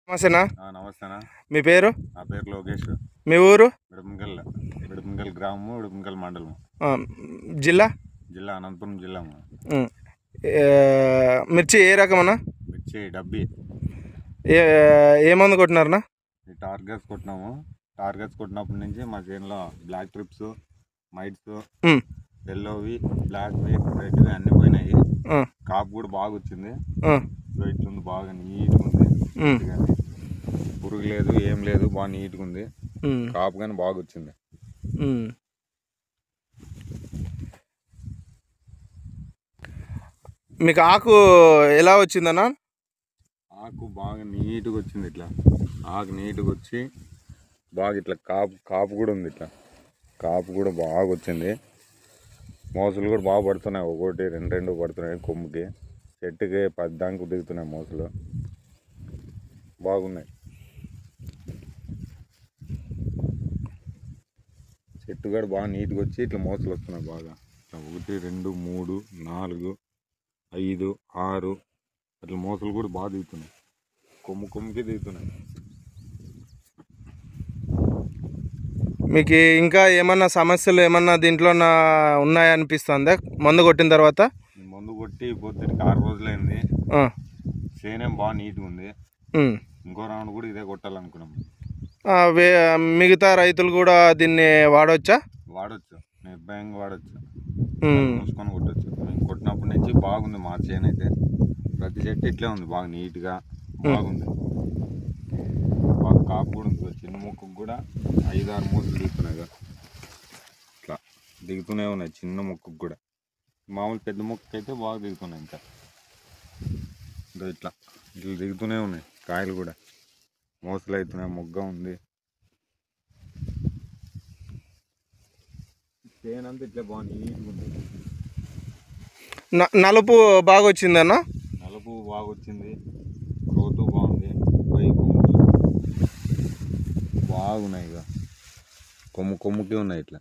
నమస్తేనా. నమస్తేనా. మీ పేరు? నా పేరు లోకేష్. మీ ఊరు? విడపంగల్ గ్రామము, విడపంగల్ మండలం. జిల్లా? జిల్లా అనంతపురం జిల్లా. మిర్చి ఏ రకమన్నా? మిర్చి డబ్బి. ఏ మందు కొట్టినారన్నా? టార్గెట్స్ కొట్టినాము. టార్గెట్స్ కొట్టినప్పటి నుంచి మా చేనులో బ్లాక్ ట్రిప్స్, మైట్స్, ఎల్లోవి, బ్లాక్వి, రెడ్వి అన్నీ పోయినాయి. కాపు కూడా బాగా వచ్చింది. ఇట్లుంది, బాగా నీట్గా ఉంది. పురుగు లేదు, ఏం లేదు, బాగా నీట్గా ఉంది. కాపు కానీ బాగా వచ్చింది. మీకు ఆకు ఎలా వచ్చిందన్నా? ఆకు బాగా నీట్గా వచ్చింది. ఇట్లా ఆకు నీట్గా వచ్చి బాగా ఇట్లా కాపు కూడా ఉంది. ఇట్లా కాపు కూడా బాగా వచ్చింది. మోసలు కూడా బాగా పడుతున్నాయి. ఒకటి రెండు పడుతున్నాయి. కొమ్ముకి చెట్టుకి 10 దానికి దిగుతున్నాయి. మోసలు బాగున్నాయి. చెట్టు కూడా బాగా నీట్గా వచ్చి ఇట్లా మోసలు వస్తున్నాయి. బాగా 1 2 3 4 5 6 అట్లా మోసలు కూడా బాగా దిగుతున్నాయి. కొమ్ముకి దిగుతున్నాయి. మీకు ఇంకా ఏమన్నా సమస్యలు ఏమన్నా దీంట్లో ఉన్నాయనిపిస్తుందా మందు కొట్టిన తర్వాత? మందు కొట్టి పొద్దుటికి 6 రోజులైంది. చేనేం బాగా నీట్గా ఉంది. ఇంకో రౌండ్ కూడా ఇదే కొట్టాలనుకున్నాం. మిగతా రైతులు కూడా దీన్ని వాడవచ్చా? వాడచ్చు, నిర్భయంగా వాడచ్చు. మూసుకొని కొట్టచ్చు. మేము కొట్టినప్పటి నుంచి బాగుంది. మా చేను అయితే ప్రతి చెట్టు ఇట్లే ఉంది. బాగా నీట్గా బాగుంది. బాగా కాపు కూడా ఉంది. చిన్న మొక్కకు కూడా 5 6 మూసలు దిగుతున్నాయి. ఇట్లా దిగుతూనే ఉన్నాయి. చిన్న మొక్కకు కూడా, మామూలు పెద్ద మొక్కకి అయితే బాగా దిగుతున్నాయి. ఇంకా ఇట్లా దిగుతూనే ఉన్నాయి. కాయలు కూడా మోసలు అవుతున్నాయి. మొగ్గ ఉంది. చేనంతా ఇట్లా బాగా నీట్గా ఉంది. నలుపు బాగా వచ్చిందన్న? నలుపు బాగా వచ్చింది. గ్రోత్ బాగుంది. బాగున్నాయి. ఇక కొమ్ముకి ఉన్నాయి. ఇట్లా